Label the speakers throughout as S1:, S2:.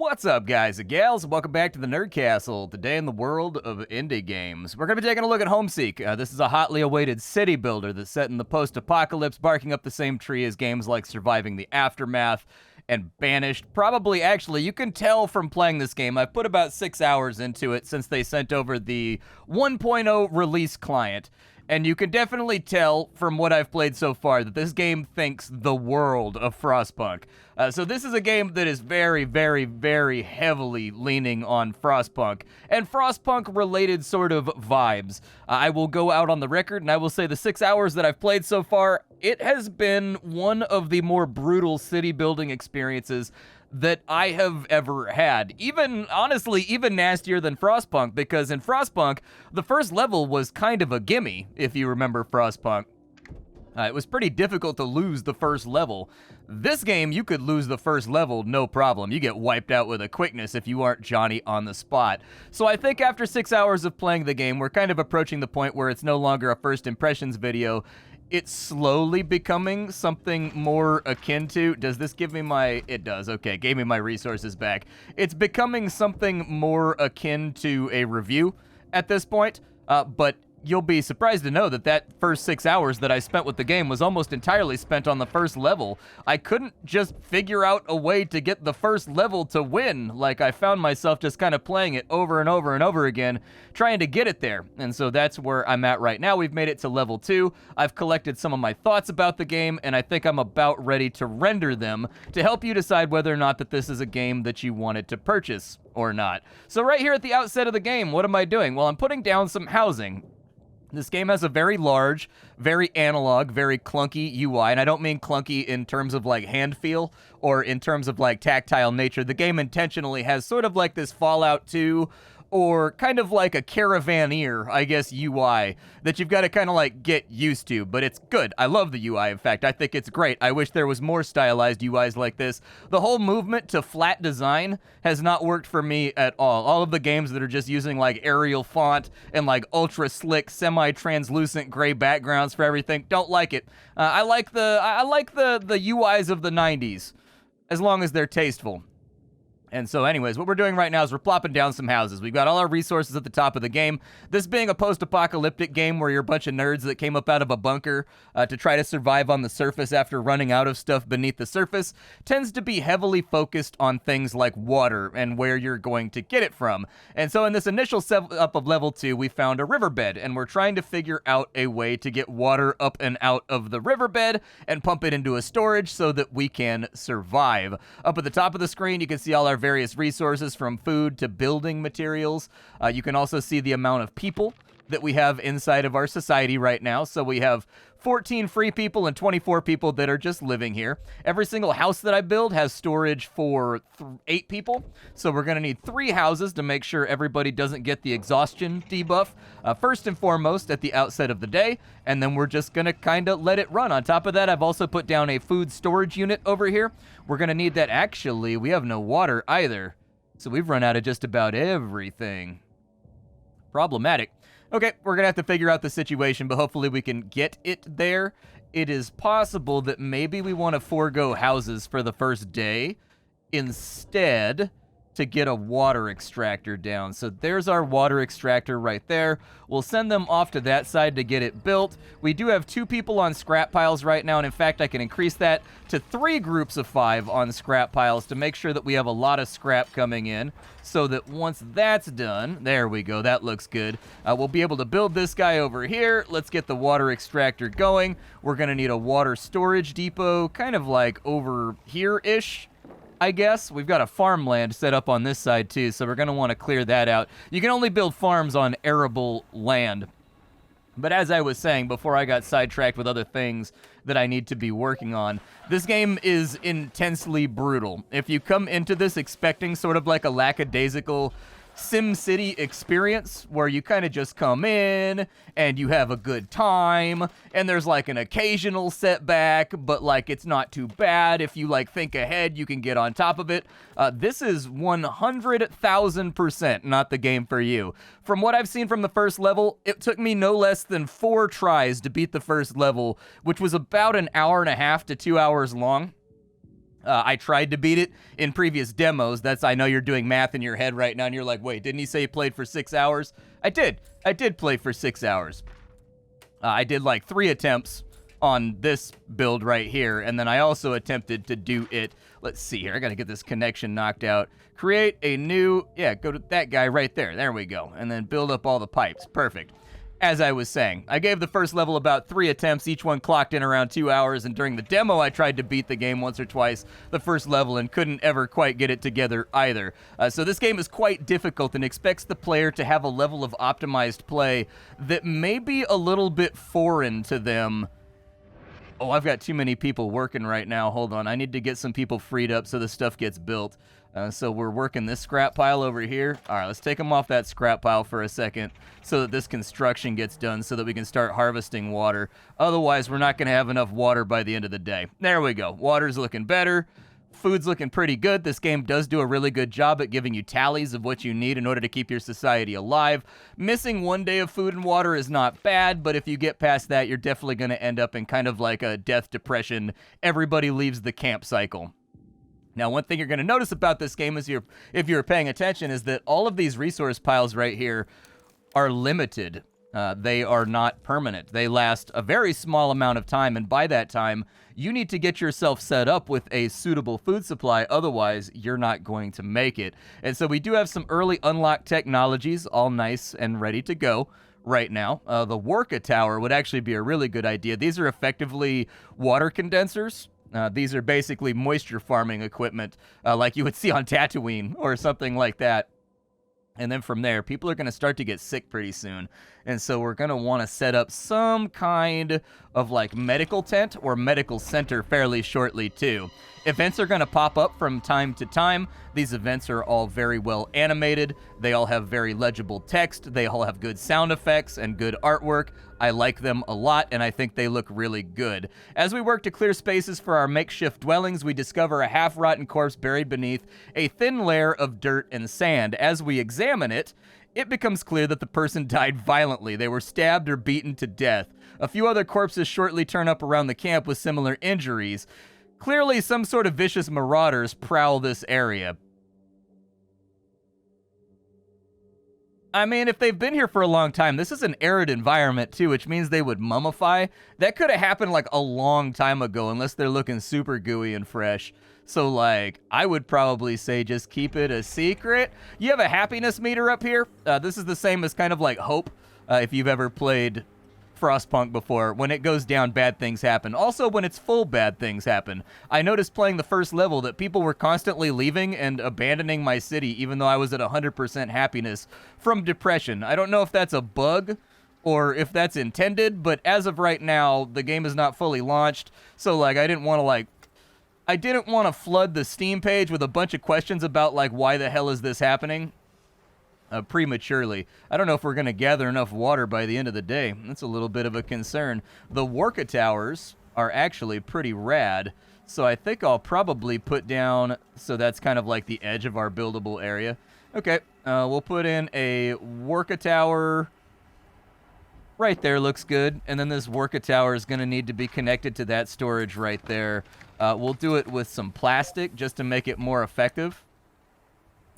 S1: What's up, guys and gals? Welcome back to the Nerd Castle. Today in the world of indie games, we're going to be taking a look at Homeseek. This is a hotly awaited city builder that's set in the post-apocalypse, barking up the same tree as games like Surviving the Aftermath and Banished. Probably, actually, you can tell from playing this game. I've put about 6 hours into it since they sent over the 1.0 release client. And you can definitely tell from what I've played so far that this game thinks the world of Frostpunk. So this is a game that is very, very, very heavily leaning on Frostpunk and Frostpunk-related sort of vibes. I will go out on the record and I will say the 6 hours that I've played so far, it has been one of the more brutal city-building experiences that I have ever had. Even, honestly, even nastier than Frostpunk, because in Frostpunk, the first level was kind of a gimme, if you remember Frostpunk. It was pretty difficult to lose the first level. This game, you could lose the first level, no problem. You get wiped out with a quickness if you aren't Johnny on the spot. So I think after 6 hours of playing the game, we're kind of approaching the point where it's no longer a first impressions video. It's slowly becoming something more akin to, does this give me my, it does, okay, gave me my resources back. It's becoming something more akin to a review at this point, but you'll be surprised to know that that first 6 hours that I spent with the game was almost entirely spent on the first level. I couldn't just figure out a way to get the first level to win. Like, I found myself just kind of playing it over and over and over again, trying to get it there. And so that's where I'm at right now. We've made it to level 2. I've collected some of my thoughts about the game, and I think I'm about ready to render them to help you decide whether or not that this is a game that you wanted to purchase or not. So right here at the outset of the game, what am I doing? Well, I'm putting down some housing. This game has a very large, very analog, very clunky UI, and I don't mean clunky in terms of like hand feel or in terms of like tactile nature. The game intentionally has sort of like this Fallout 2 or kind of like a Caravaneer, I guess, UI that you've got to kind of like get used to, but it's good. I love the UI, in fact. I think it's great. I wish there was more stylized UIs like this. The whole movement to flat design has not worked for me at all. All of the games that are just using like Arial font and like ultra slick, semi-translucent gray backgrounds for everything, don't like it. I like the UIs of the 90s, as long as they're tasteful. And so anyways, what we're doing right now is we're plopping down some houses. We've got all our resources at the top of the game. This being a post-apocalyptic game where you're a bunch of nerds that came up out of a bunker to try to survive on the surface after running out of stuff beneath the surface, tends to be heavily focused on things like water and where you're going to get it from. And so in this initial setup of level 2, we found a riverbed, and we're trying to figure out a way to get water up and out of the riverbed and pump it into a storage so that we can survive. Up at the top of the screen, you can see all our various resources from food to building materials. You can also see the amount of people that we have inside of our society right now. So we have 14 free people and 24 people that are just living here. Every single house that I build has storage for 8 people. So we're going to need 3 houses to make sure everybody doesn't get the exhaustion debuff, first and foremost at the outset of the day. And then we're just going to kind of let it run. On top of that, I've also put down a food storage unit over here. We're going to need that. Actually, we have no water either. So we've run out of just about everything. Problematic. Okay, we're going to have to figure out the situation, but hopefully we can get it there. It is possible that maybe we want to forego houses for the first day instead to get a water extractor down. So there's our water extractor right there. We'll send them off to that side to get it built. We do have 2 people on scrap piles right now, and in fact, I can increase that to 3 groups of 5 on scrap piles to make sure that we have a lot of scrap coming in, so that once that's done, there we go, that looks good. We'll be able to build this guy over here. Let's get the water extractor going. We're gonna need a water storage depot, kind of like over here-ish, I guess. We've got a farmland set up on this side too, so we're going to want to clear that out. You can only build farms on arable land. But as I was saying before I got sidetracked with other things that I need to be working on, this game is intensely brutal. If you come into this expecting sort of like a lackadaisical SimCity experience where you kind of just come in and you have a good time and there's like an occasional setback, but like it's not too bad. If you like think ahead, you can get on top of it. This is 100,000% not the game for you. From what I've seen from the first level, it took me no less than 4 tries to beat the first level, which was about an hour and a half to 2 hours long. I tried to beat it in previous demos. I know you're doing math in your head right now, and you're like, wait, didn't he say he played for 6 hours? I did. I did play for 6 hours. I did like 3 attempts on this build right here, and then I also attempted to do it. Let's see here. I got to get this connection knocked out. Create a new, go to that guy right there. There we go. And then build up all the pipes. Perfect. As I was saying, I gave the first level about 3 attempts, each one clocked in around 2 hours, and during the demo I tried to beat the game once or twice, the first level, and couldn't ever quite get it together either. So this game is quite difficult and expects the player to have a level of optimized play that may be a little bit foreign to them. Oh, I've got too many people working right now. Hold on, I need to get some people freed up so the stuff gets built. So we're working this scrap pile over here. All right, let's take them off that scrap pile for a second so that this construction gets done so that we can start harvesting water. Otherwise, we're not going to have enough water by the end of the day. There we go. Water's looking better. Food's looking pretty good. This game does do a really good job at giving you tallies of what you need in order to keep your society alive. Missing 1 day of food and water is not bad, but if you get past that, you're definitely going to end up in kind of like a death depression. Everybody leaves the camp cycle. Now, one thing you're going to notice about this game is if you're paying attention is that all of these resource piles right here are limited. They are not permanent. They last a very small amount of time, and by that time, you need to get yourself set up with a suitable food supply. Otherwise, you're not going to make it. And so we do have some early unlocked technologies, all nice and ready to go right now. The Worka Tower would actually be a really good idea. These are effectively water condensers. These are basically moisture farming equipment like you would see on Tatooine or something like that. And then from there, people are going to start to get sick pretty soon. And so we're going to want to set up some kind of like medical tent or medical center fairly shortly too. Events are going to pop up from time to time. These events are all very well animated. They all have very legible text. They all have good sound effects and good artwork. I like them a lot, and I think they look really good. As we work to clear spaces for our makeshift dwellings, we discover a half-rotten corpse buried beneath a thin layer of dirt and sand. As we examine it, it becomes clear that the person died violently. They were stabbed or beaten to death. A few other corpses shortly turn up around the camp with similar injuries. Clearly, some sort of vicious marauders prowl this area. I mean, if they've been here for a long time, this is an arid environment too, which means they would mummify. That could have happened like a long time ago, unless they're looking super gooey and fresh. So like, I would probably say just keep it a secret. You have a happiness meter up here. This is the same as kind of like hope, if you've ever played Frostpunk before. When it goes down, bad things happen. Also, when it's full, bad things happen. I noticed playing the first level that people were constantly leaving and abandoning my city, even though I was at 100% happiness from depression. I don't know if that's a bug or if that's intended, but as of right now, the game is not fully launched, so like I didn't want to flood the Steam page with a bunch of questions about like why the hell is this happening prematurely. I don't know if we're going to gather enough water by the end of the day. That's a little bit of a concern. The Worka Towers are actually pretty rad, so I think I'll probably put down, so that's kind of like the edge of our buildable area. Okay, we'll put in a Worka Tower right there. Looks good. And then this Worka Tower is going to need to be connected to that storage right there. We'll do it with some plastic just to make it more effective.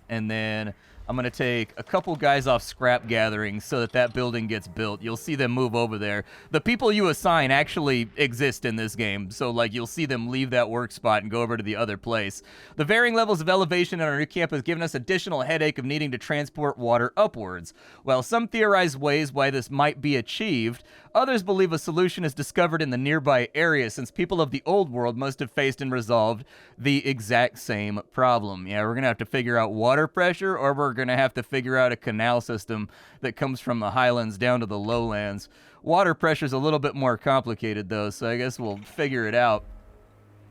S1: And then I'm going to take a couple guys off scrap gathering so that building gets built. You'll see them move over there. The people you assign actually exist in this game, so like you'll see them leave that work spot and go over to the other place. The varying levels of elevation in our new camp has given us additional headache of needing to transport water upwards. While some theorize ways why this might be achieved, others believe a solution is discovered in the nearby area, since people of the old world must have faced and resolved the exact same problem. Yeah, we're going to have to figure out water pressure, or we're going to have to figure out a canal system that comes from the highlands down to the lowlands. Water pressure is a little bit more complicated, though, so I guess we'll figure it out.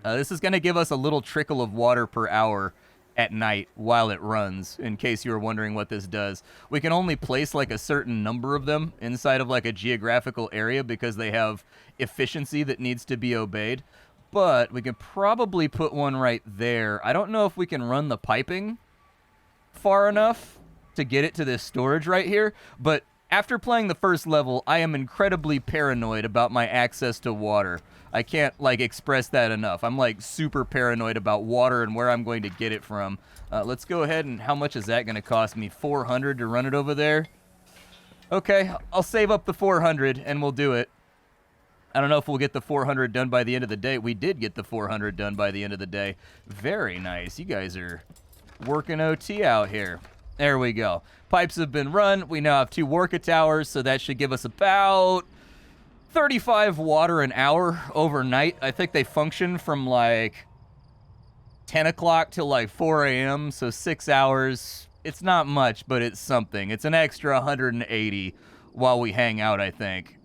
S1: This is going to give us a little trickle of water per hour at night while it runs, in case you were wondering what this does. We can only place like a certain number of them inside of like a geographical area because they have efficiency that needs to be obeyed. But we could probably put one right there. I don't know if we can run the piping far enough to get it to this storage right here, but After playing the first level, I am incredibly paranoid about my access to water. I can't, like, express that enough. I'm, like, super paranoid about water and where I'm going to get it from. Let's go ahead and how much is that going to cost me? 400 to run it over there? Okay, I'll save up the 400 and we'll do it. I don't know if we'll get the 400 done by the end of the day. We did get the 400 done by the end of the day. Very nice. You guys are working OT out here. There we go. Pipes have been run. We now have 2 Worka towers, so that should give us about 35 water an hour overnight. I think they function from like 10 o'clock till like 4 a.m., so 6 hours. It's not much, but it's something. It's an extra 180 while we hang out, I think.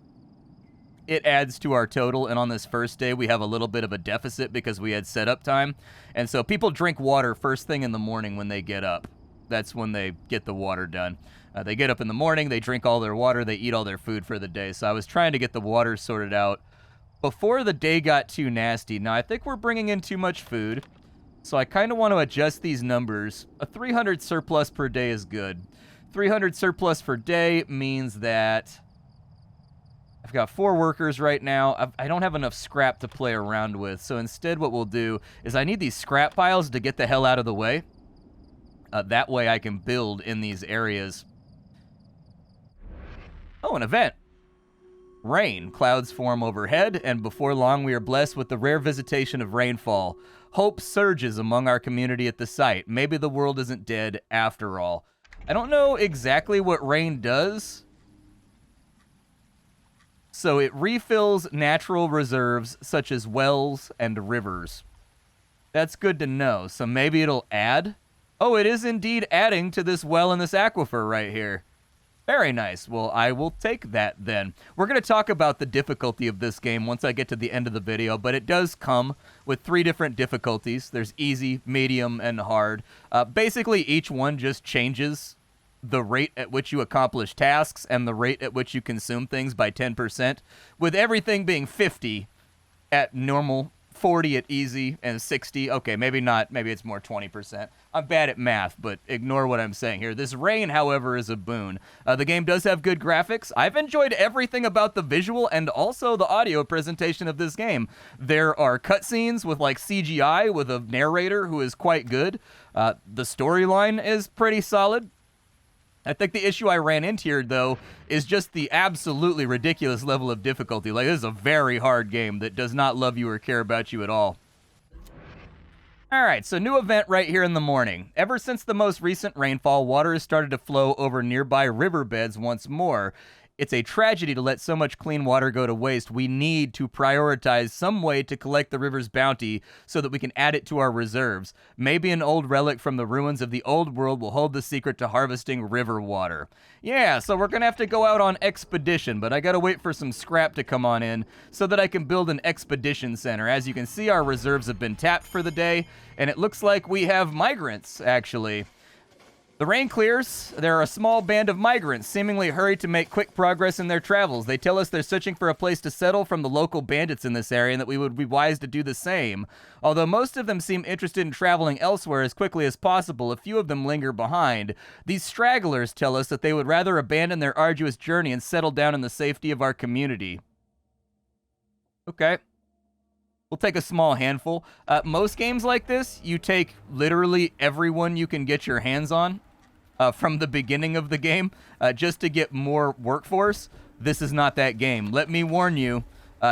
S1: It adds to our total, and on this first day, we have a little bit of a deficit because we had setup time. And so people drink water first thing in the morning when they get up. That's when they get the water done. They get up in the morning, they drink all their water, they eat all their food for the day. So I was trying to get the water sorted out before the day got too nasty. Now, I think we're bringing in too much food, so I kind of want to adjust these numbers. A 300 surplus per day is good. 300 surplus per day means that I've got 4 workers right now. I don't have enough scrap to play around with, so instead what we'll do is I need these scrap piles to get the hell out of the way. That way I can build in these areas. Oh, an event. Rain. Clouds form overhead, and before long we are blessed with the rare visitation of rainfall. Hope surges among our community at the site. Maybe the world isn't dead after all. I don't know exactly what rain does. So it refills natural reserves such as wells and rivers. That's good to know. So maybe it'll add. Oh, it is indeed adding to this well in this aquifer right here. Very nice. Well, I will take that then. We're going to talk about the difficulty of this game once I get to the end of the video, but it does come with 3 different difficulties. There's easy, medium, and hard. Basically, each one just changes the rate at which you accomplish tasks and the rate at which you consume things by 10%, with everything being 50 at normal, 40 at easy, and 60. Okay, maybe not. Maybe it's more 20%. I'm bad at math, but ignore what I'm saying here. This rain, however, is a boon. The game does have good graphics. I've enjoyed everything about the visual and also the audio presentation of this game. There are cutscenes with like CGI with a narrator who is quite good. The storyline is pretty solid. I think the issue I ran into here, though, is just the absolutely ridiculous level of difficulty. Like, this is a very hard game that does not love you or care about you at all. Alright, so new event right here in the morning. Ever since the most recent rainfall, water has started to flow over nearby riverbeds once more. It's a tragedy to let so much clean water go to waste. We need to prioritize some way to collect the river's bounty so that we can add it to our reserves. Maybe an old relic from the ruins of the old world will hold the secret to harvesting river water. Yeah, so we're going to have to go out on expedition, but I got to wait for some scrap to come on in so that I can build an expedition center. As you can see, our reserves have been tapped for the day, and it looks like we have migrants, actually. The rain clears. There are a small band of migrants seemingly hurried to make quick progress in their travels. They tell us they're searching for a place to settle from the local bandits in this area and that we would be wise to do the same. Although most of them seem interested in traveling elsewhere as quickly as possible, a few of them linger behind. These stragglers tell us that they would rather abandon their arduous journey and settle down in the safety of our community. Okay. We'll take a small handful. Most games like this, you take literally everyone you can get your hands on. From the beginning of the game, just to get more workforce. This is not that game. Let me warn you,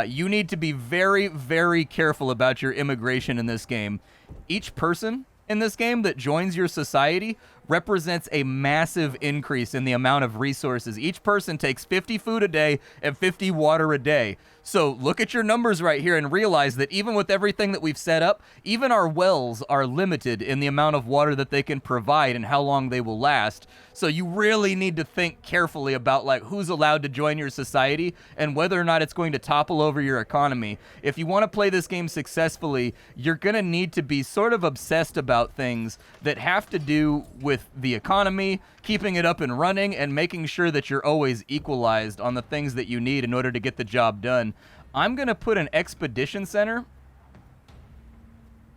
S1: you need to be very, very careful about your immigration in this game. Each person in this game that joins your society represents a massive increase in the amount of resources. Each person takes 50 food a day and 50 water a day. So look at your numbers right here and realize that even with everything that we've set up, even our wells are limited in the amount of water that they can provide and how long they will last. So you really need to think carefully about like who's allowed to join your society and whether or not it's going to topple over your economy. If you want to play this game successfully, you're going to need to be sort of obsessed about things that have to do with the economy, keeping it up and running, and making sure that you're always equalized on the things that you need in order to get the job done. I'm going to put an expedition center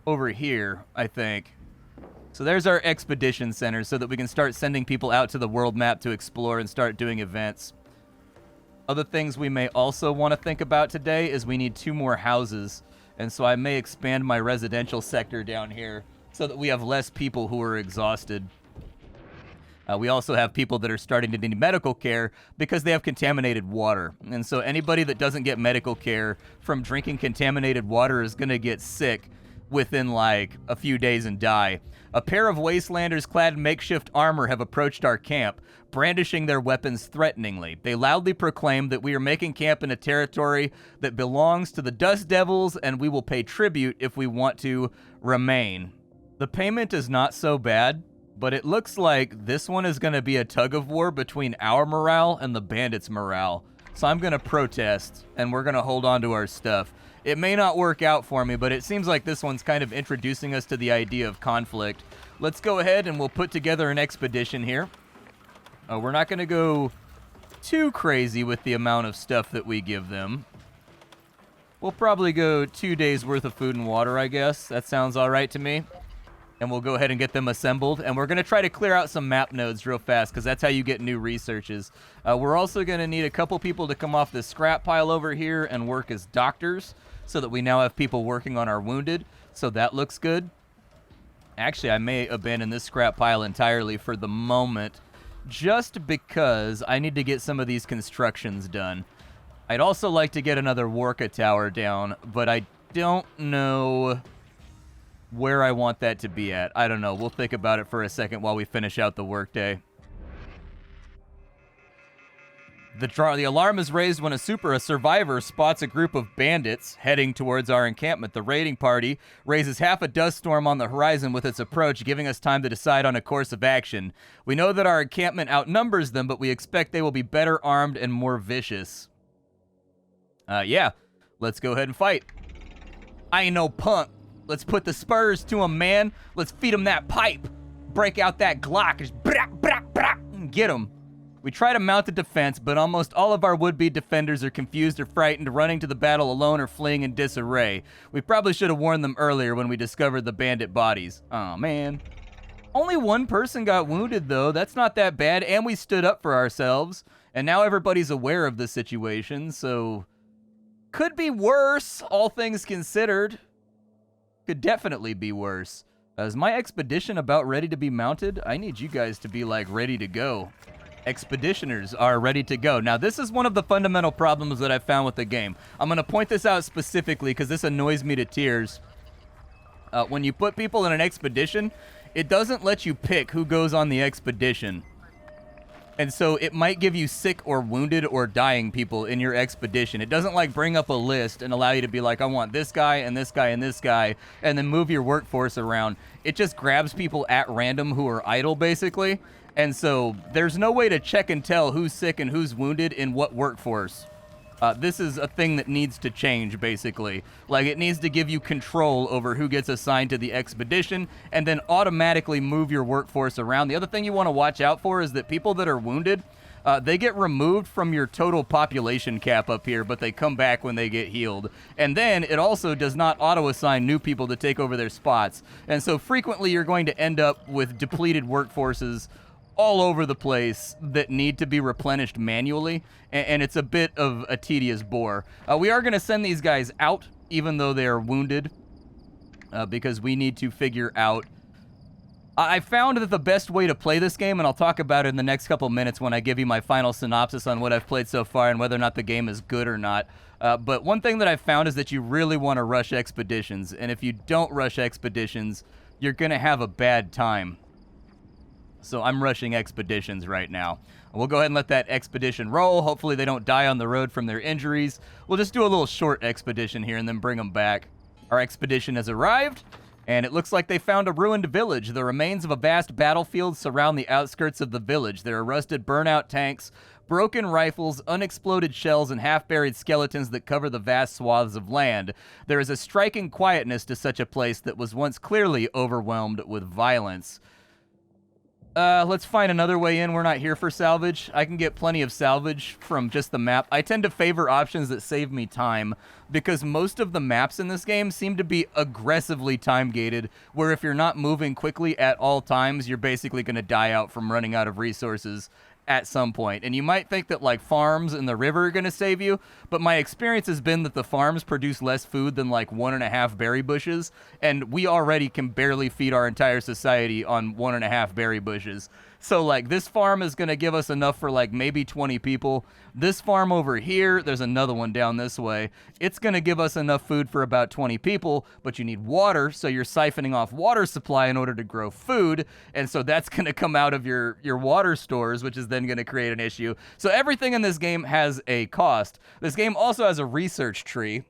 S1: over here, I think. So there's our expedition center so that we can start sending people out to the world map to explore and start doing events. Other things we may also want to think about today is we need 2 more houses. And so I may expand my residential sector down here so that we have less people who are exhausted. We also have people that are starting to need medical care because they have contaminated water. And so anybody that doesn't get medical care from drinking contaminated water is going to get sick within like a few days and die. A pair of wastelanders clad in makeshift armor have approached our camp, brandishing their weapons threateningly. They loudly proclaim that we are making camp in a territory that belongs to the Dust Devils, and we will pay tribute if we want to remain. The payment is not so bad, but it looks like this one is going to be a tug of war between our morale and the bandits' morale. So I'm going to protest, and we're going to hold on to our stuff. It may not work out for me, but it seems like this one's kind of introducing us to the idea of conflict. Let's go ahead and we'll put together an expedition here. We're not going to go too crazy with the amount of stuff that we give them. We'll probably go 2 days worth of food and water, I guess. That sounds all right to me. And we'll go ahead and get them assembled. And we're going to try to clear out some map nodes real fast because that's how you get new researches. We're also going to need a couple people to come off this scrap pile over here and work as doctors so that we now have people working on our wounded. So that looks good. Actually, I may abandon this scrap pile entirely for the moment just because I need to get some of these constructions done. I'd also like to get another Worka tower down, but I don't know where I want that to be at. I don't know. We'll think about it for a second while we finish out the workday. The alarm is raised when a survivor spots a group of bandits heading towards our encampment. The raiding party raises half a dust storm on the horizon with its approach, giving us time to decide on a course of action. We know that our encampment outnumbers them, but we expect they will be better armed and more vicious. Yeah, let's go ahead and fight. I ain't no punk. Let's put the spurs to him, man. Let's feed him that pipe. Break out that Glock. Just and get him. We try to mount a defense, but almost all of our would-be defenders are confused or frightened, running to the battle alone or fleeing in disarray. We probably should have warned them earlier when we discovered the bandit bodies. Oh, man. Only one person got wounded, though. That's not that bad, and we stood up for ourselves. And now everybody's aware of the situation, so could be worse, all things considered. Could definitely be worse. Is my expedition about ready to be mounted? I need you guys to be, like, ready to go. Expeditioners are ready to go. Now, this is one of the fundamental problems that I've found with the game. I'm going to point this out specifically because this annoys me to tears. When you put people in an expedition, it doesn't let you pick who goes on the expedition. And so it might give you sick or wounded or dying people in your expedition. It doesn't like bring up a list and allow you to be like, I want this guy and this guy and this guy, and then move your workforce around. It just grabs people at random who are idle, basically. And so there's no way to check and tell who's sick and who's wounded in what workforce. This is a thing that needs to change, basically. Like, it needs to give you control over who gets assigned to the expedition and then automatically move your workforce around. The other thing you want to watch out for is that people that are wounded, they get removed from your total population cap up here, but they come back when they get healed. And then it also does not auto-assign new people to take over their spots. And so frequently you're going to end up with depleted workforces all over the place that need to be replenished manually, and it's a bit of a tedious bore. We are going to send these guys out, even though they are wounded, because we need to figure out... I found that the best way to play this game, and I'll talk about it in the next couple minutes when I give you my final synopsis on what I've played so far and whether or not the game is good or not. But one thing that I've found is that you really want to rush expeditions, and if you don't rush expeditions, you're going to have a bad time. So I'm rushing expeditions right now. We'll go ahead and let that expedition roll. Hopefully they don't die on the road from their injuries. We'll just do a little short expedition here and then bring them back. Our expedition has arrived, and it looks like they found a ruined village. The remains of a vast battlefield surround the outskirts of the village. There are rusted, burnout tanks, broken rifles, unexploded shells, and half-buried skeletons that cover the vast swaths of land. There is a striking quietness to such a place that was once clearly overwhelmed with violence. Let's find another way in. We're not here for salvage. I can get plenty of salvage from just the map. I tend to favor options that save me time because most of the maps in this game seem to be aggressively time-gated, where if you're not moving quickly at all times, you're basically going to die out from running out of resources at some point. And you might think that like farms in the river are going to save you, but my experience has been that the farms produce less food than like 1.5 berry bushes, and we already can barely feed our entire society on 1.5 berry bushes. So like this farm is going to give us enough for like maybe 20 people. This farm over here, there's another one down this way. It's going to give us enough food for about 20 people, but you need water, so you're siphoning off water supply in order to grow food, and so that's going to come out of your water stores, which is then going to create an issue. So everything in this game has a cost. This game also has a research tree.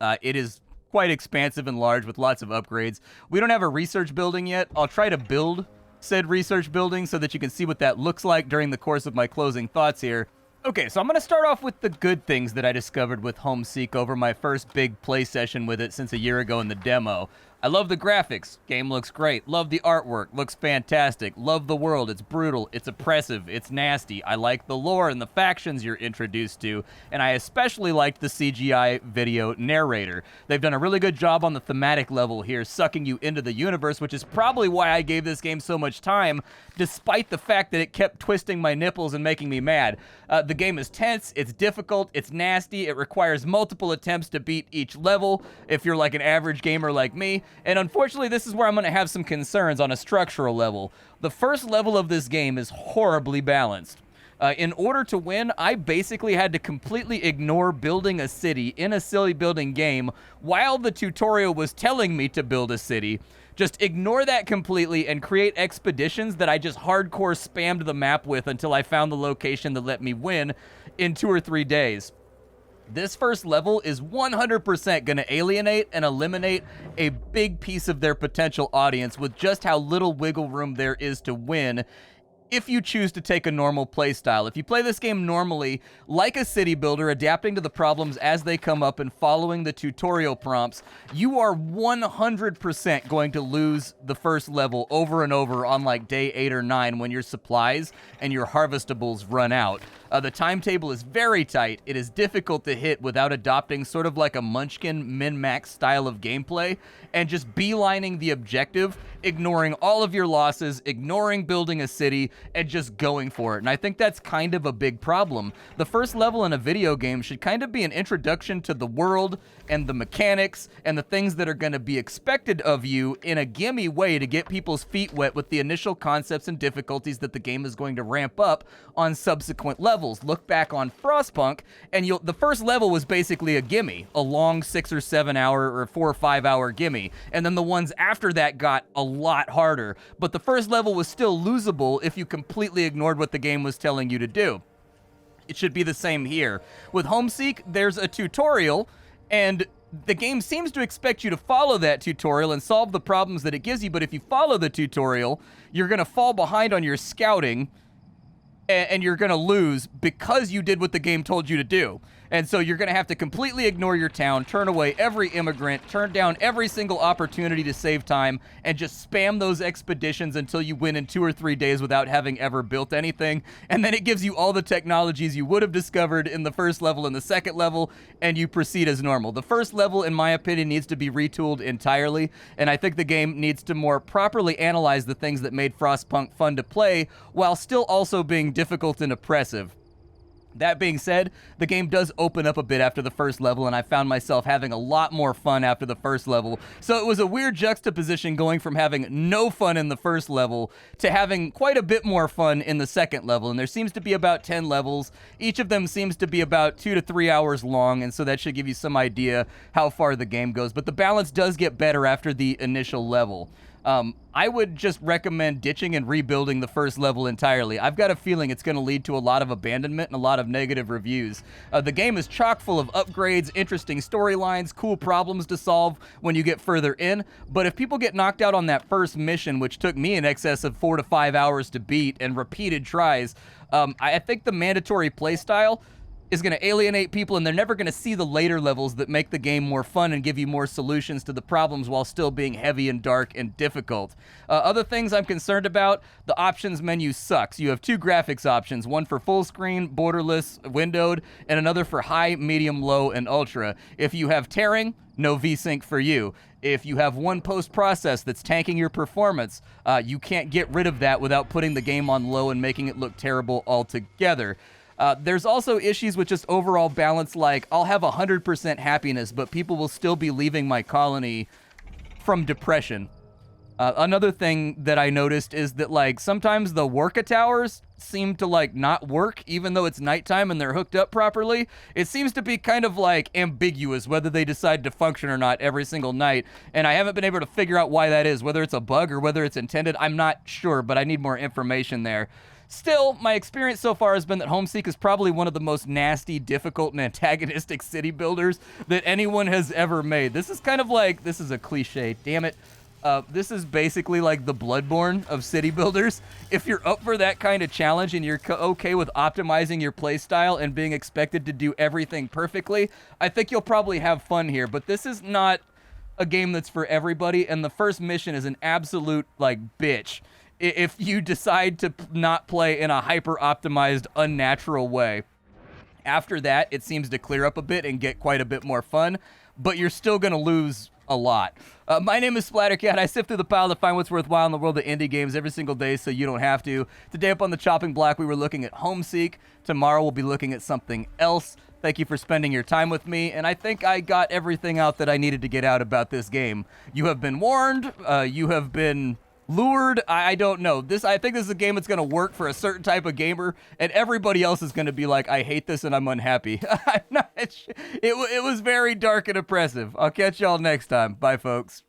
S1: It is quite expansive and large with lots of upgrades. We don't have a research building yet. I'll try to build said research building so that you can see what that looks like during the course of my closing thoughts here. Okay, so I'm going to start off with the good things that I discovered with Homeseek over my first big play session with it since a year ago in the demo. I love the graphics. Game looks great. Love the artwork. Looks fantastic. Love the world. It's brutal. It's oppressive. It's nasty. I like the lore and the factions you're introduced to, and I especially liked the CGI video narrator. They've done a really good job on the thematic level here, sucking you into the universe, which is probably why I gave this game so much time, despite the fact that it kept twisting my nipples and making me mad. The game is tense. It's difficult. It's nasty. It requires multiple attempts to beat each level if you're like an average gamer like me. And unfortunately, this is where I'm going to have some concerns on a structural level. The first level of this game is horribly balanced. In order to win, I basically had to completely ignore building a city in a city building game while the tutorial was telling me to build a city. Just ignore that completely and create expeditions that I just hardcore spammed the map with until I found the location that let me win in 2 or 3 days. This first level is 100% going to alienate and eliminate a big piece of their potential audience with just how little wiggle room there is to win if you choose to take a normal playstyle. If you play this game normally, like a city builder, adapting to the problems as they come up and following the tutorial prompts, you are 100% going to lose the first level over and over on like day 8 or 9 when your supplies and your harvestables run out. The timetable is very tight. It is difficult to hit without adopting sort of like a Munchkin min-max style of gameplay and just beelining the objective, ignoring all of your losses, ignoring building a city, and just going for it. And I think that's kind of a big problem. The first level in a video game should kind of be an introduction to the world and the mechanics and the things that are going to be expected of you in a gimme way to get people's feet wet with the initial concepts and difficulties that the game is going to ramp up on subsequent levels. Look back on Frostpunk, and the first level was basically a gimme, a long 6 or 7 hour or 4 or 5 hour gimme, and then the ones after that got a lot harder, but the first level was still losable if you completely ignored what the game was telling you to do. It should be the same here. With Homeseek, there's a tutorial, and the game seems to expect you to follow that tutorial and solve the problems that it gives you, but if you follow the tutorial, you're going to fall behind on your scouting, and you're going to lose because you did what the game told you to do. And so you're going to have to completely ignore your town, turn away every immigrant, turn down every single opportunity to save time, and just spam those expeditions until you win in 2 or 3 days without having ever built anything. And then it gives you all the technologies you would have discovered in the first level and the second level, and you proceed as normal. The first level, in my opinion, needs to be retooled entirely, and I think the game needs to more properly analyze the things that made Frostpunk fun to play, while still also being difficult and oppressive. That being said, the game does open up a bit after the first level, and I found myself having a lot more fun after the first level. So it was a weird juxtaposition going from having no fun in the first level to having quite a bit more fun in the second level. And there seems to be about 10 levels. Each of them seems to be about 2 to 3 hours long, and so that should give you some idea how far the game goes. But the balance does get better after the initial level. I would just recommend ditching and rebuilding the first level entirely. I've got a feeling it's going to lead to a lot of abandonment and a lot of negative reviews. The game is chock full of upgrades, interesting storylines, cool problems to solve when you get further in, but if people get knocked out on that first mission, which took me in excess of 4 to 5 hours to beat and repeated tries, I think the mandatory playstyle is going to alienate people, and they're never going to see the later levels that make the game more fun and give you more solutions to the problems while still being heavy and dark and difficult. Other things I'm concerned about, the options menu sucks. You have two graphics options, one for full screen, borderless, windowed, and another for high, medium, low, and ultra. If you have tearing, no VSync for you. If you have one post-process that's tanking your performance, you can't get rid of that without putting the game on low and making it look terrible altogether. There's also issues with just overall balance, like I'll have 100% happiness, but people will still be leaving my colony from depression. Another thing that I noticed is that, like, sometimes the worka towers seem to, like, not work, even though it's nighttime and they're hooked up properly. It seems to be kind of, like, ambiguous whether they decide to function or not every single night, and I haven't been able to figure out why that is, whether it's a bug or whether it's intended. I'm not sure, but I need more information there. Still, my experience so far has been that Homeseek is probably one of the most nasty, difficult, and antagonistic city builders that anyone has ever made. This is kind of like, this is a cliche, damn it. This is basically like the Bloodborne of city builders. If you're up for that kind of challenge and you're okay with optimizing your playstyle and being expected to do everything perfectly, I think you'll probably have fun here. But this is not a game that's for everybody, and the first mission is an absolute, like, bitch if you decide to not play in a hyper-optimized, unnatural way. After that, it seems to clear up a bit and get quite a bit more fun, but you're still going to lose a lot. My name is Splattercat. I sift through the pile to find what's worthwhile in the world of indie games every single day so you don't have to. Today up on the chopping block, we were looking at Homeseek. Tomorrow we'll be looking at something else. Thank you for spending your time with me, and I think I got everything out that I needed to get out about this game. You have been warned. You have been lured. I don't know. I think this is a game that's going to work for a certain type of gamer, and everybody else is going to be like, I hate this and I'm unhappy. I'm not, it was very dark and oppressive. I'll catch y'all next time. Bye, folks.